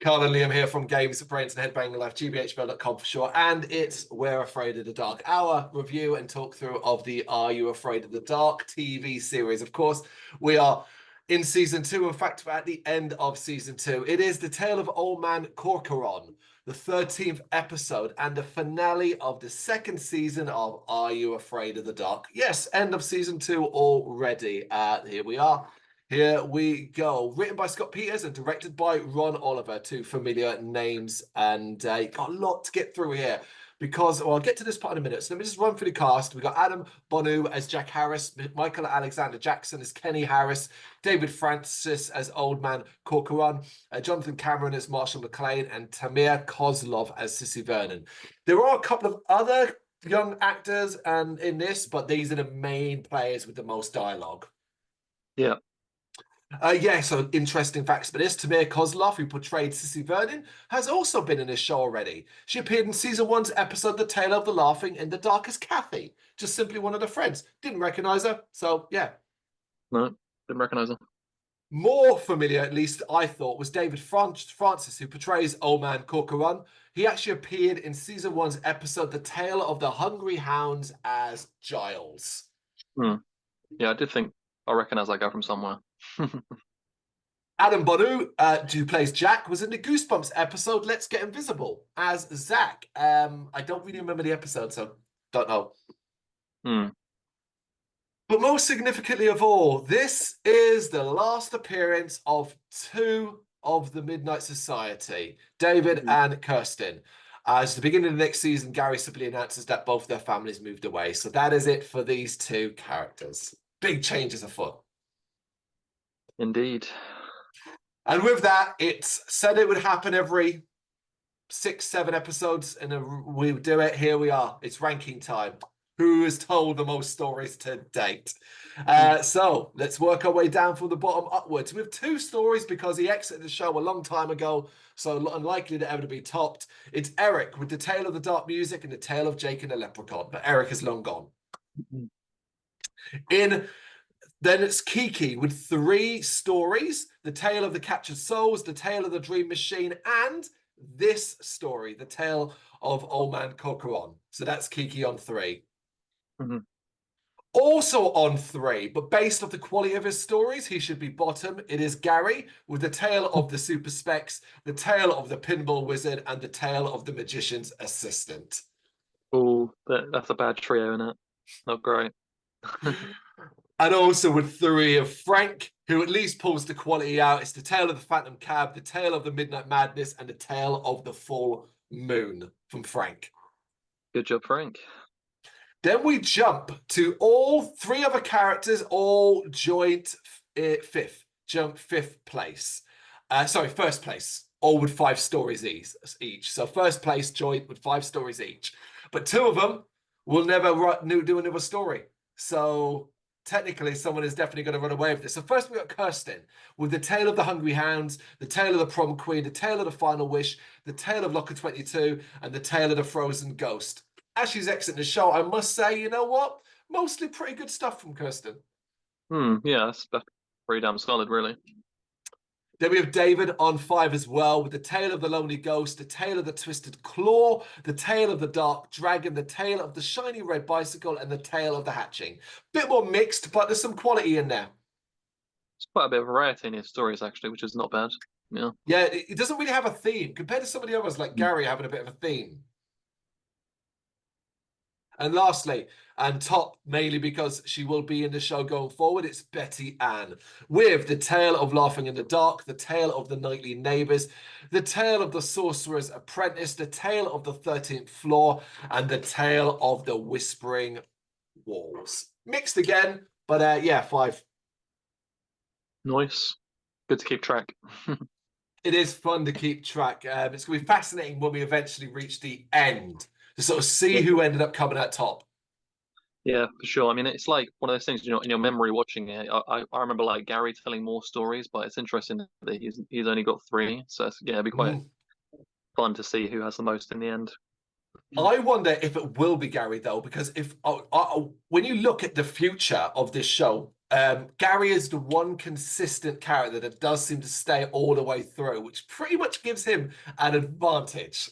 Carl and Liam here from Games, Brains and Head-Banging Life, gbhblofficial for sure, and it's We're Afraid of the Dark, our review and talk through of the Are You Afraid of the Dark TV series. Of course, we are in season 2. In fact, we're at the end of season 2. It is the tale of Old Man Corcoran, the 13th episode and the finale of the 2nd season of Are You Afraid of the Dark? Yes, end of season 2 already. Here we are. Here we go. Written by Scott Peters and directed by Ron Oliver, two familiar names. And got a lot to get through here because, well, I'll get to this part in a minute. So let me just run through the cast. We got Adam Bonu as Jack Harris, Michael Alexander Jackson as Kenny Harris, David Francis as Old Man Corcoran, Jonathan Cameron as Marshall McLean, and Tamir Kozlov as Sissy Vernon. There are a couple of other young actors in this, but these are the main players with the most dialogue. Yeah. So interesting facts about this. Tamir Kozlov, who portrayed Sissy Vernon, has also been in this show already. She appeared in season 1's episode The Tale of the Laughing in the Dark as Kathy, just simply one of the friends. Didn't recognize her, so yeah. No, didn't recognize her. More familiar, at least I thought, was David Francis, who portrays Old Man Corcoran. He actually appeared in season 1's episode The Tale of the Hungry Hounds as Giles. Yeah, I did think I recognize that guy from somewhere. Adam Bonu, who plays Jack, was in the Goosebumps episode Let's Get Invisible as Zach. I don't really remember the episode, so don't know. But most significantly of all, this is the last appearance of 2 of the Midnight Society, David and Kirsten. As the beginning of the next season, Gary simply announces that both their families moved away. So that is it for these 2 characters. Big changes afoot. Indeed. And with that, it's said it would happen every 6-7 episodes, and we would do it. Here we are. It's ranking time. Who has told the most stories to date? So let's work our way down from the bottom upwards. We have 2 stories because he exited the show a long time ago, so unlikely to ever to be topped. It's Eric with The Tale of the Dark Music and The Tale of Jake and the Leprechaun, but Eric is long gone. Then it's Kiki with 3 stories: The Tale of the Captured Souls, The Tale of the Dream Machine, and this story, The Tale of Old Man Corcoran. So that's Kiki on 3. Also on 3, but based off the quality of his stories, he should be bottom. It is Gary with The Tale of the Super Specs, The Tale of the Pinball Wizard, and The Tale of the Magician's Assistant. Oh, that's a bad trio, isn't it? Not great. And also with 3 of Frank, who at least pulls the quality out. It's The Tale of the Phantom Cab, The Tale of the Midnight Madness, and The Tale of the Full Moon from Frank. Good job, Frank. Then we jump to all 3 other characters, all joint 5th. Jump 5th place. First place. All with 5 stories each. So first place joint with 5 stories each. But 2 of them will never do another story. So technically, someone is definitely going to run away with this. So first we got Kirsten with The Tale of the Hungry Hounds, The Tale of the Prom Queen, The Tale of the Final Wish, The Tale of Locker 22, and The Tale of the Frozen Ghost. As she's exiting the show, I must say, you know what? Mostly pretty good stuff from Kirsten. Yeah, that's pretty damn solid, really. Then we have David on 5 as well, with The Tale of the Lonely Ghost, The Tale of the Twisted Claw, The Tale of the Dark Dragon, The Tale of the Shiny Red Bicycle, and The Tale of the Hatching. Bit more mixed, but there's some quality in there. It's quite a bit of variety in his stories, actually, which is not bad. Yeah. Yeah, it doesn't really have a theme compared to some of the others, like Gary having a bit of a theme. And lastly, and top, mainly because she will be in the show going forward, it's Betty Ann with The Tale of Laughing in the Dark, The Tale of the Nightly Neighbors, The Tale of the Sorcerer's Apprentice, The Tale of the 13th Floor, and The Tale of the Whispering Walls. Mixed again, but yeah, 5. Nice. Good to keep track. It is fun to keep track. It's going to be fascinating when we eventually reach the end to sort of see who ended up coming out top. Yeah, for sure. I mean, it's like one of those things, in your memory watching it. I remember like Gary telling more stories, but it's interesting that he's only got 3. So it'd be quite fun to see who has the most in the end. I wonder if it will be Gary though, because if when you look at the future of this show, Gary is the one consistent character that does seem to stay all the way through, which pretty much gives him an advantage.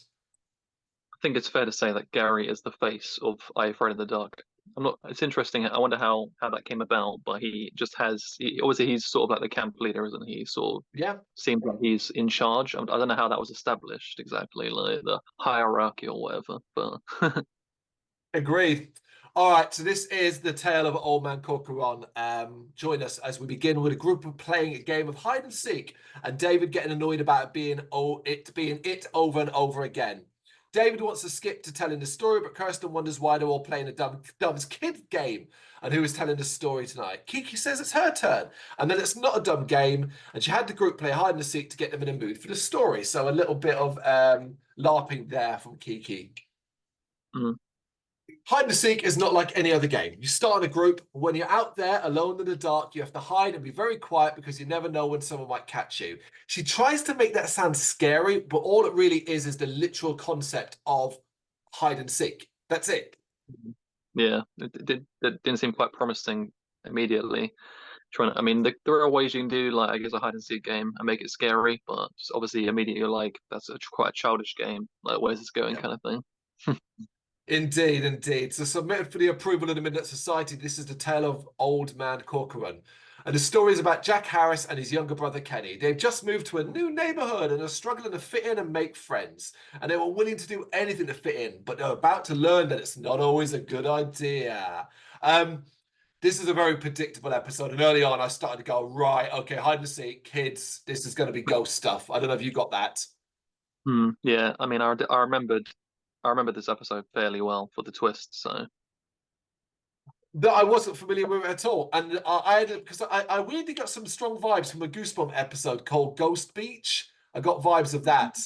I think it's fair to say that Gary is the face of I Afraid of the Dark. I'm not. It's interesting. I wonder how that came about, but he just has. Obviously, he's sort of like the camp leader, isn't he? Sort of Yeah, seems like he's in charge. I don't know how that was established exactly, like the hierarchy or whatever. But agreed. All right, so this is the tale of Old Man Corcoran. Join us as we begin with a group of playing a game of hide and seek, and David getting annoyed about it being it over and over again. David wants to skip to telling the story, but Kirsten wonders why they're all playing a dumb kid game and who is telling the story tonight. Kiki says it's her turn, and then it's not a dumb game, and she had the group play hide and seek to get them in a mood for the story. So a little bit of LARPing there from Kiki. mm, Hide and seek is not like any other game. You start in a group. When you're out there alone in the dark, you have to hide and be very quiet because you never know when someone might catch you. She tries to make that sound scary, but all it really is the literal concept of hide and seek. That's it. yeah, it didn't seem quite promising immediately. Trying to, I mean, there are ways you can do like I guess a hide and seek game and make it scary, but just obviously immediately you're like that's quite a childish game. Like where's this going, Yeah. kind of thing. Indeed, indeed. So submitted for the approval of the Midnight Society, this is the tale of Old Man Corcoran. And the story is about Jack Harris and his younger brother Kenny. They've just moved to a new neighborhood and are struggling to fit in and make friends. And they were willing to do anything to fit in, but they're about to learn that it's not always a good idea. This is a very predictable episode. And early on, I started to go, right, okay, hide and seek, kids, this is going to be ghost stuff. I don't know if you got that. Yeah, I mean, I remembered this episode fairly well for the twist. So That I wasn't familiar with it at all. And I had because I weirdly got some strong vibes from a Goosebump episode called Ghost Beach. I got vibes of that.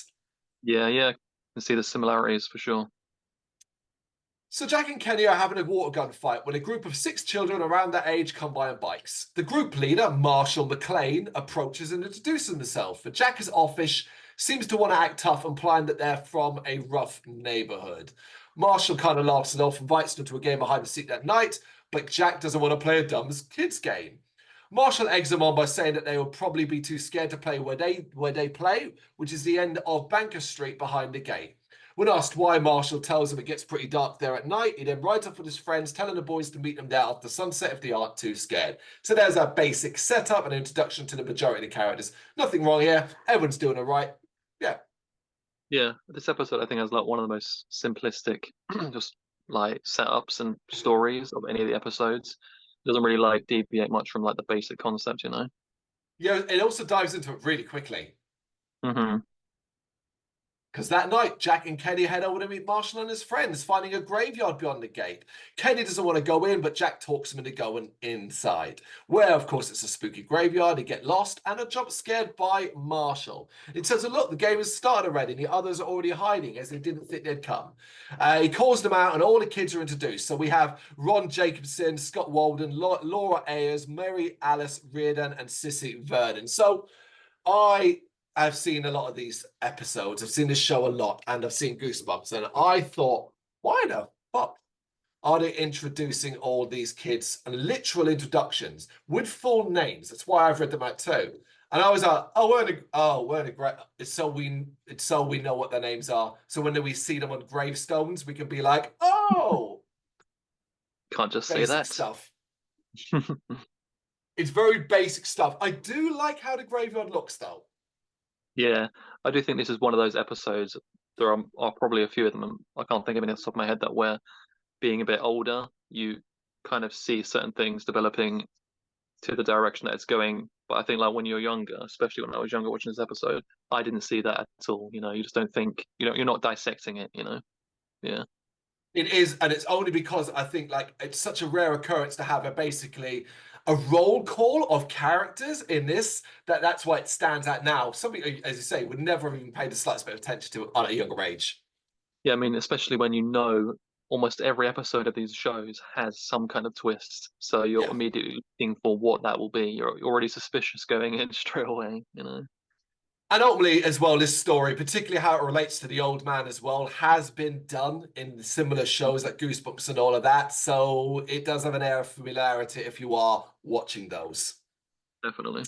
yeah, I can see the similarities for sure. So Jack and Kenny are having a water gun fight when a group of 6 children around that age come by on bikes. The group leader, Marshall McLean, approaches and introduces himself. But Jack is offish, seems to want to act tough, implying that they're from a rough neighborhood. Marshall kind of laughs it off, invites them to a game of hide and seek that night, but Jack doesn't want to play a dumb kids game. Marshall eggs them on by saying that they will probably be too scared to play where they play, which is the end of Banker Street behind the gate. When asked why, Marshall tells him it gets pretty dark there at night. He then rides off with his friends, telling the boys to meet them there after sunset if they aren't too scared. So there's our basic setup and introduction to the majority of the characters. Nothing wrong here. Everyone's doing it right. Yeah. Yeah, this episode I think has like one of the most simplistic, just like setups and stories of any of the episodes. Doesn't really like deviate much from like the basic concept, you know. Yeah, it also dives into it really quickly. Hmm. Because that night, Jack and Kenny head over to meet Marshall and his friends, finding a graveyard beyond the gate. Kenny doesn't want to go in, but Jack talks him into going inside, where, of course, it's a spooky graveyard. They get lost and are jump scared by Marshall. It says, look, the game has started already, and the others are already hiding, as they didn't think they'd come. He calls them out, and all the kids are introduced. So we have Ron Jacobson, Scott Walden, Laura Ayers, Mary Alice Reardon, and Sissy Vernon. So I've seen a lot of these episodes. I've seen this show a lot, and I've seen Goosebumps. And I thought, why the fuck are they introducing all these kids and literal introductions with full names? That's why I've read them out too. And I was like, we're in a great. It's so we know what their names are. So when we see them on gravestones, we can be like, oh, Can't just say basic that. stuff. It's very basic stuff. I do like how the graveyard looks, though. Yeah, I do think this is one of those episodes. Are probably a few of them. I can't think of any off the top of my head that where being a bit older, you kind of see certain things developing to the direction that it's going. But I think like when you're younger, especially when I was younger watching this episode, I didn't see that at all. You know, you just don't think, you're not dissecting it, you know. Yeah. It is, and it's only because I think like it's such a rare occurrence to have basically a roll call of characters in this that's why it stands out now. Something, as you say, would never have even paid the slightest bit of attention to it on a younger age. Yeah, I mean, especially when you know almost every episode of these shows has some kind of twist. So you're Yeah. immediately looking for what that will be. You're already suspicious going in straight away, you know. And ultimately, as well, this story, particularly how it relates to the old man as well, has been done in similar shows like Goosebumps and all of that. So it does have an air of familiarity if you are watching those. Definitely.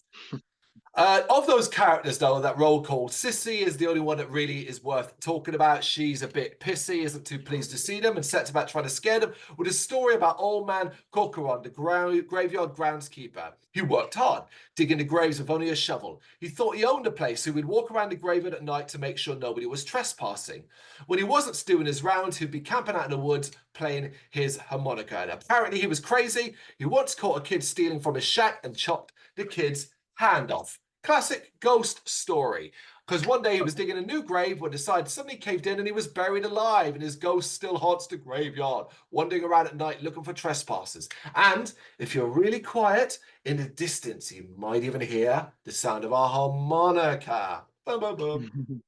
Of those characters, though, that roll call, Sissy is the only one that really is worth talking about. She's a bit pissy, isn't too pleased to see them, and sets about trying to scare them with a story about old man Corcoran, the graveyard groundskeeper. He worked hard, digging the graves with only a shovel. He thought he owned the place, so he'd walk around the graveyard at night to make sure nobody was trespassing. When he wasn't doing his rounds, he'd be camping out in the woods playing his harmonica. And apparently he was crazy. He once caught a kid stealing from his shack and chopped the kid's hand off. Classic ghost story. Because one day he was digging a new grave when the side suddenly caved in and he was buried alive, and his ghost still haunts the graveyard, wandering around at night looking for trespassers. And if you're really quiet, in the distance, you might even hear the sound of a harmonica. Boom, boom, boom.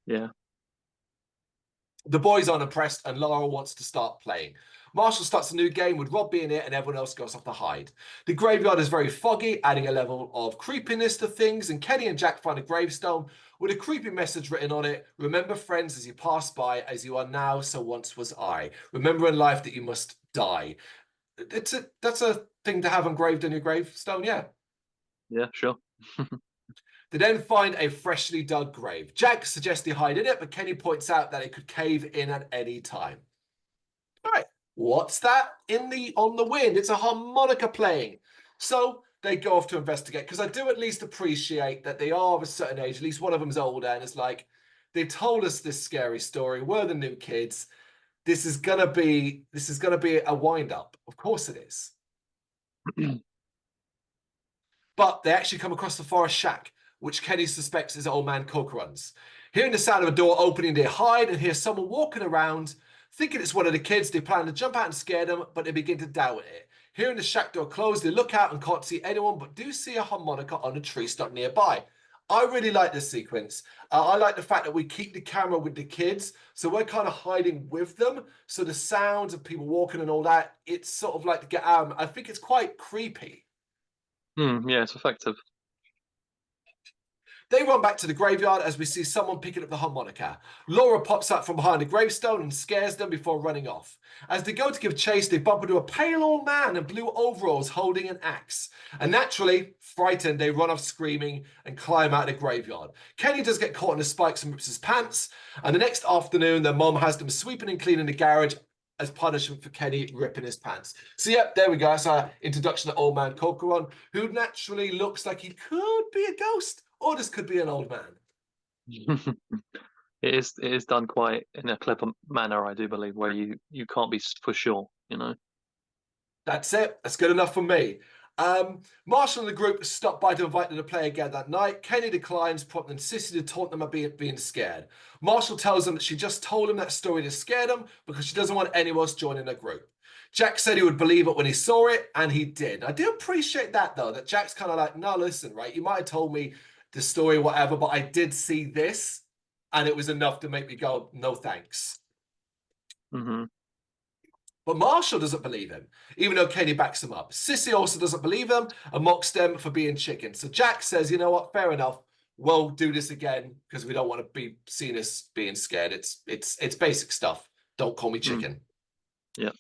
Yeah. The boys aren't impressed, and Laura wants to start playing. Marshall starts a new game with Rob being it, and everyone else goes off to hide. The graveyard is very foggy, adding a level of creepiness to things, and Kenny and Jack find a gravestone with a creepy message written on it. Remember, friends, as you pass by, as you are now, so once was I. Remember in life that you must die. That's a thing to have engraved on your gravestone, yeah. Yeah, sure. They then find a freshly dug grave. Jack suggests they hide in it, but Kenny points out that it could cave in at any time. All right, what's that on the wind? It's a harmonica playing. So they go off to investigate, because I do at least appreciate that they are of a certain age. At least one of them's older, and it's like, they told us this scary story. We're the new kids. This is gonna be a wind up. Of course it is. But they actually come across the forest shack, which Kenny suspects is old man Corcoran's. Hearing the sound of a door opening, they hide and hear someone walking around. Thinking it's one of the kids, they plan to jump out and scare them, but they begin to doubt it. Hearing the shack door close, they look out and can't see anyone, but do see a harmonica on a tree stump nearby. I really like this sequence. I like the fact that we keep the camera with the kids, so we're kind of hiding with them. So the sounds of people walking and all that, it's sort of like to get out. I think it's quite creepy. Yeah, it's effective. They run back to the graveyard as we see someone picking up the harmonica. Laura pops up from behind a gravestone and scares them before running off. As they go to give chase, they bump into a pale old man in blue overalls holding an axe. And naturally, frightened, they run off screaming and climb out of the graveyard. Kenny does get caught in the spikes and rips his pants. And the next afternoon, their mom has them sweeping and cleaning the garage as punishment for Kenny ripping his pants. So yeah, there we go. That's our introduction to old man Corcoran, who naturally looks like he could be a ghost. Or this could be an old man. It is done quite in a clever manner, I do believe, where you can't be for sure, you know. That's it. That's good enough for me. Marshall and the group stop by to invite them to play again that night. Kenny declines, prompting Sissy to taunt them about being scared. Marshall tells them that she just told him that story to scare them because she doesn't want anyone else joining the group. Jack said he would believe it when he saw it, and he did. I do appreciate that, though, that Jack's kind of like, no, listen, right? You might have told me the story, whatever, but I did see this, and it was enough to make me go, no thanks. Mm-hmm. But Marshall doesn't believe him, even though Kenny backs him up. Sissy also doesn't believe him and mocks them for being chicken. So Jack says, you know what, fair enough. We'll do this again because we don't want to be seen as being scared. It's basic stuff. Don't call me chicken. Yeah.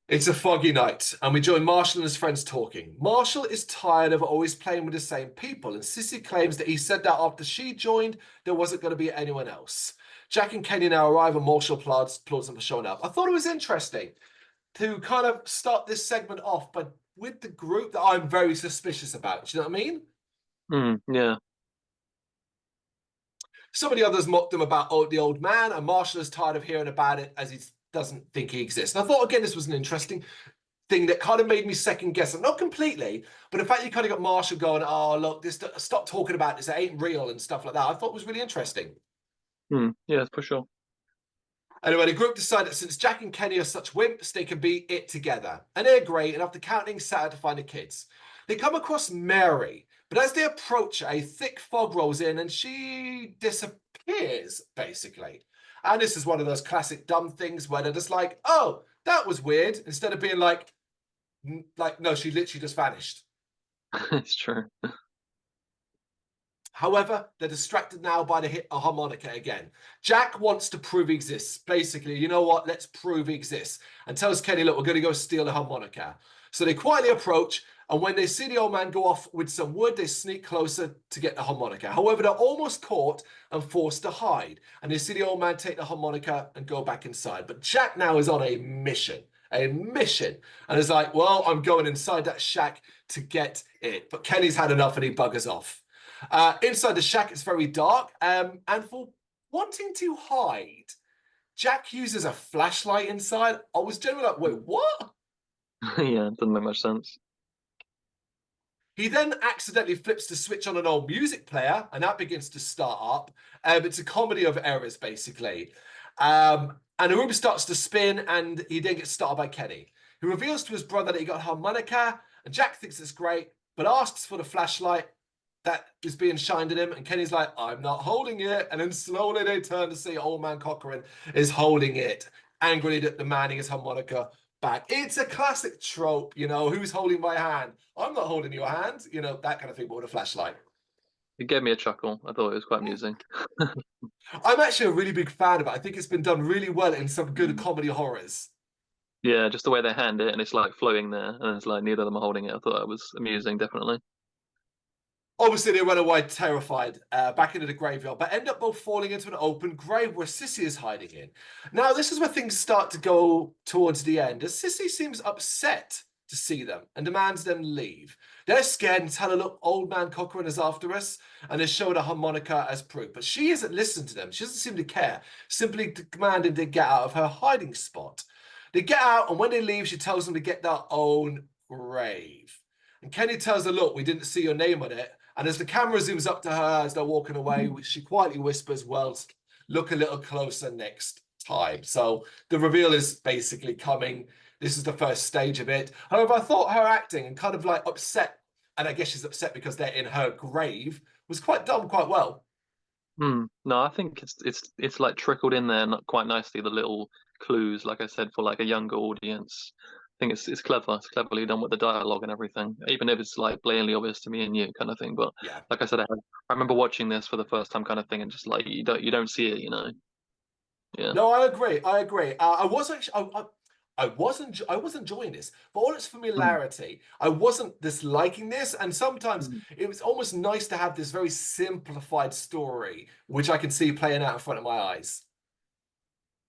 It's a foggy night, and we join Marshall and his friends talking. Marshall is tired of always playing with the same people, and Sissy claims that he said that after she joined, there wasn't going to be anyone else. Jack and Kenny now arrive, and Marshall applauds them for showing up. I thought it was interesting to kind of start this segment off, but with the group that I'm very suspicious about. Do you know what I mean? Yeah. Some of the others mocked them about the old man, and Marshall is tired of hearing about it as he doesn't think he exists. And I thought, again, this was an interesting thing that kind of made me second guess it. Not completely, but the fact you kind of got Marshall going, oh, look, stop talking about this. It ain't real and stuff like that. I thought was really interesting. Yeah, for sure. Anyway, the group decided that since Jack and Kenny are such wimps, they can be it together. And they agree, and after counting, set out to find the kids. They come across Mary, but as they approach her, a thick fog rolls in and she disappears, basically. And this is one of those classic dumb things where they're just like, oh, that was weird, instead of being like, no, she literally just vanished. It's true. However, they're distracted now by the hit a harmonica again. Jack wants to prove he exists. Basically, you know what? Let's prove he exists. And tells Kenny, look, we're going to go steal a harmonica. So they quietly approach, and when they see the old man go off with some wood, they sneak closer to get the harmonica. However, they're almost caught and forced to hide. And they see the old man take the harmonica and go back inside. But Jack now is on a mission. And is like, well, I'm going inside that shack to get it. But Kenny's had enough and he buggers off. Inside the shack, it's very dark. And for wanting to hide, Jack uses a flashlight inside. I was generally like, wait, what? Yeah, it doesn't make much sense. He then accidentally flips the switch on an old music player, and that begins to start up. It's a comedy of errors, basically. And the room starts to spin, and he then gets started by Kenny, who reveals to his brother that he got a harmonica, and Jack thinks it's great, but asks for the flashlight that is being shined at him, and Kenny's like, I'm not holding it. And then slowly they turn to see old man Corcoran is holding it, angrily demanding his harmonica back. It's a classic trope, you know, who's holding my hand? I'm not holding your hand, you know, that kind of thing, but with a flashlight. It gave me a chuckle. I thought it was quite amusing. I'm actually a really big fan of it. I think it's been done really well in some good comedy horrors. Yeah, just the way they hand it and it's like floating there and it's like neither of them are holding it. I thought that was amusing, definitely. Obviously, they run away terrified back into the graveyard, but end up both falling into an open grave where Sissy is hiding in. Now, this is where things start to go towards the end, as Sissy seems upset to see them and demands them leave. They're scared and tell her, look, old man Corcoran is after us, and they show the harmonica as proof. But she isn't listening to them. She doesn't seem to care, simply demanding they get out of her hiding spot. They get out, and when they leave, she tells them to get their own grave. And Kenny tells her, look, we didn't see your name on it. And as the camera zooms up to her as they're walking away, she quietly whispers, well, look a little closer next time. So the reveal is basically coming. This is the first stage of it. However, I thought her acting and kind of like upset, and I guess she's upset because they're in her grave, was quite done quite well. No, I think it's like trickled in there not quite nicely, the little clues, like I said, for like a younger audience. I think it's clever. It's cleverly done with the dialogue and everything, even if it's like blatantly obvious to me and you kind of thing. But Yeah. like I said, I remember watching this for the first time kind of thing, and just like you don't see it, you know. Yeah. No, I agree. I agree. I was actually, I was enjoying this for all its Mm. familiarity. I wasn't disliking this, and sometimes Mm. it was almost nice to have this very simplified story, which I can see playing out in front of my eyes.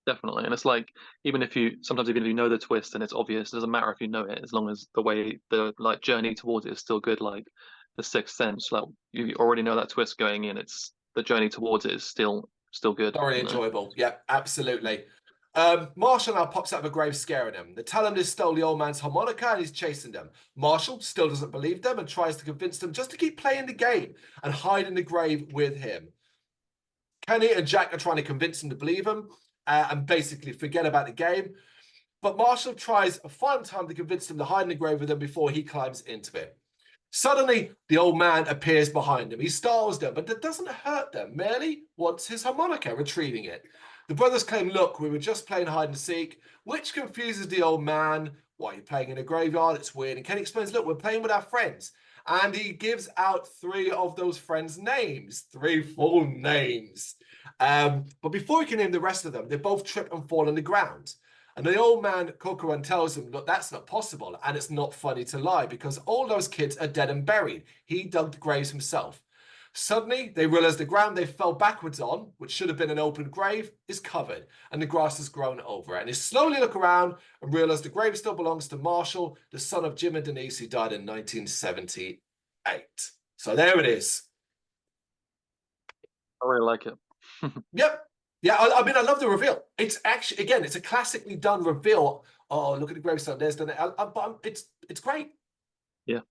Definitely. And it's like even if you sometimes even if you know the twist and it's obvious, it doesn't matter if you know it, as long as the way the like journey towards it is still good, like the Sixth Sense. Like you already know that twist going in, it's the journey towards it is still good, Thoroughly you know. enjoyable. Yeah, absolutely. Marshall now pops out of a grave scaring them. They tell him they stole the old man's harmonica and he's chasing them. Marshall still doesn't believe them and tries to convince them just to keep playing the game and hide in the grave with him. Kenny and Jack are trying to convince him to believe him and basically forget about the game. But Marshall tries a final time to convince them to hide in the grave with him before he climbs into it. Suddenly, the old man appears behind him. He startles them, but that doesn't hurt them, merely wants his harmonica, retrieving it. The brothers claim, look, we were just playing hide and seek, which confuses the old man. Why are you playing in a graveyard? It's weird. And Kenny explains, look, we're playing with our friends. And he gives out three of those friends' names, three full names. But before he can name the rest of them, they both trip and fall on the ground. And the old man, Corcoran, tells him, look, that's not possible. And it's not funny to lie because all those kids are dead and buried. He dug the graves himself. Suddenly, they realize the ground they fell backwards on, which should have been an open grave, is covered and the grass has grown over it. And they slowly look around and realize the grave still belongs to Marshall, the son of Jim and Denise, who died in 1978. So there it is. I really like it. Yep. Yeah, I mean, I love the reveal. It's actually, again, it's a classically done reveal. Oh, look at the gravestone. There's done it. But it's great. Yeah.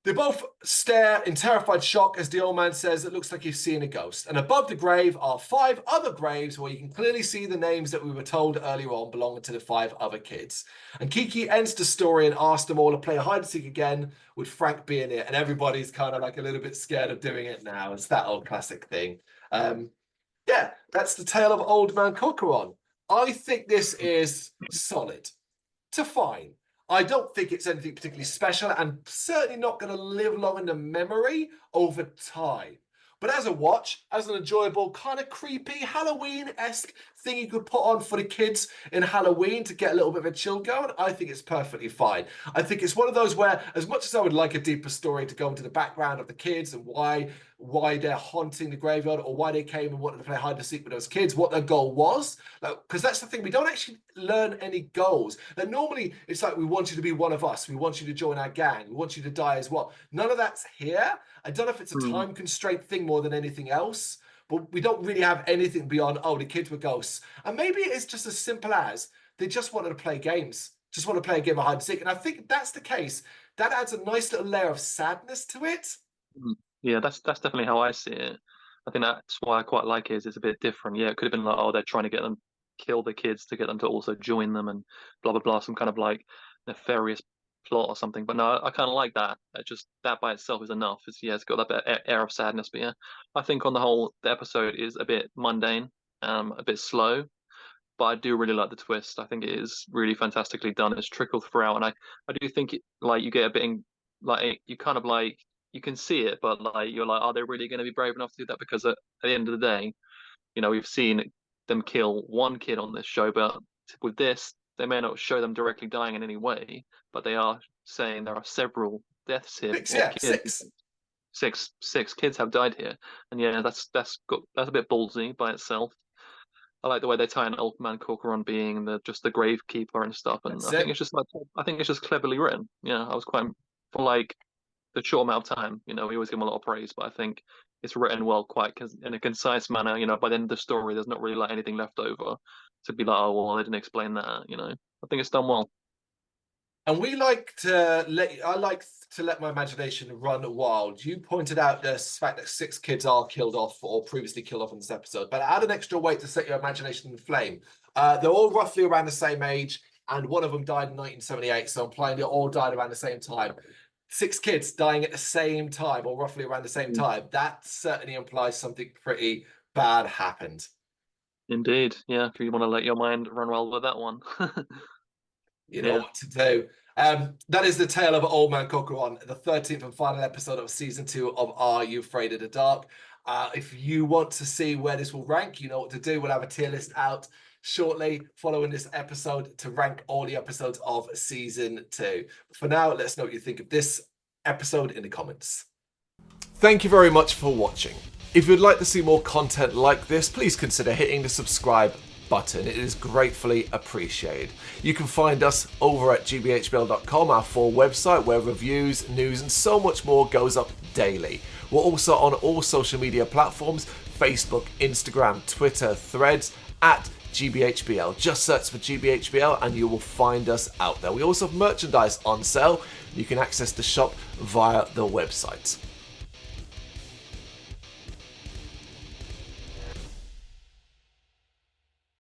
They both stare in terrified shock as the old man says, it looks like you've seen a ghost. And above the grave are five other graves where you can clearly see the names that we were told earlier on belonging to the five other kids. And Kiki ends the story and asks them all to play hide and seek again with Frank being it. And everybody's kind of like a little bit scared of doing it now. It's that old classic thing. Yeah, that's the tale of Old Man Corcoran. I think this is solid to fine. I don't think it's anything particularly special and certainly not going to live long in the memory over time. But as a watch, as an enjoyable, kind of creepy, Halloween-esque thing you could put on for the kids in Halloween to get a little bit of a chill going, I think it's perfectly fine. I think it's one of those where, as much as I would like a deeper story to go into the background of the kids and why they're haunting the graveyard or why they came and wanted to play hide and seek with those kids, what their goal was, because that's the thing, we don't actually learn any goals. Like normally it's like, we want you to be one of us, we want you to join our gang, we want you to die as well. None of that's here. I don't know if it's a time constraint thing more than anything else, but we don't really have anything beyond, oh, the kids were ghosts. And maybe it's just as simple as they just wanted to play games, just want to play a game of hide and seek. And I think if that's the case, that adds a nice little layer of sadness to it. Yeah, that's definitely how I see it. I think that's why I quite like it, is it's a bit different. Yeah, it could have been like, oh, they're trying to get them kill the kids to get them to also join them and blah blah blah, some kind of like nefarious plot or something. But no, I kind of like that. Just that by itself is enough. It's got that bit air of sadness. But yeah, I think on the whole, the episode is a bit mundane, a bit slow. But I do really like the twist. I think it is really fantastically done. It's trickled throughout, and I do think like you get a bit like you kind of like you can see it, but like you're like, are they really going to be brave enough to do that? Because at the end of the day, we've seen them kill one kid on this show, but with this, they may not show them directly dying in any way, but they are saying there are several deaths here. Six kids have died here, and yeah, that's a bit ballsy by itself. I like the way they tie in old man Corcoran being just the gravekeeper and stuff, and I think it's just cleverly written. Yeah, I was quite for like the short amount of time. We always give them a lot of praise, but I think it's written well, quite in a concise manner. By the end of the story, there's not really like anything left over to be like, oh well, they didn't explain that. I think it's done well. And I like to let my imagination run wild. You pointed out the fact that 6 kids are killed off or previously killed off in this episode, but add an extra weight to set your imagination in flame. They're all roughly around the same age, and one of them died in 1978, so implying they all died around the same time. 6 kids dying at the same time, or roughly around the same time, that certainly implies something pretty bad happened. Indeed, yeah, if you want to let your mind run wild with that one. You know what to do. That is the tale of Old Man Corcoran, the 13th and final episode of season 2 of Are You Afraid of the Dark? If you want to see where this will rank, you know what to do. We'll have a tier list out shortly following this episode to rank all the episodes of season 2. For now, let us know what you think of this episode in the comments. Thank you very much for watching. If you'd like to see more content like this, please consider hitting the subscribe button. It is gratefully appreciated. You can find us over at gbhbl.com, our full website where reviews, news and so much more goes up daily. We're also on all social media platforms: Facebook, Instagram, Twitter, Threads, at gbhbl. Just search for gbhbl and you will find us out there. We also have merchandise on sale. You can access the shop via the website.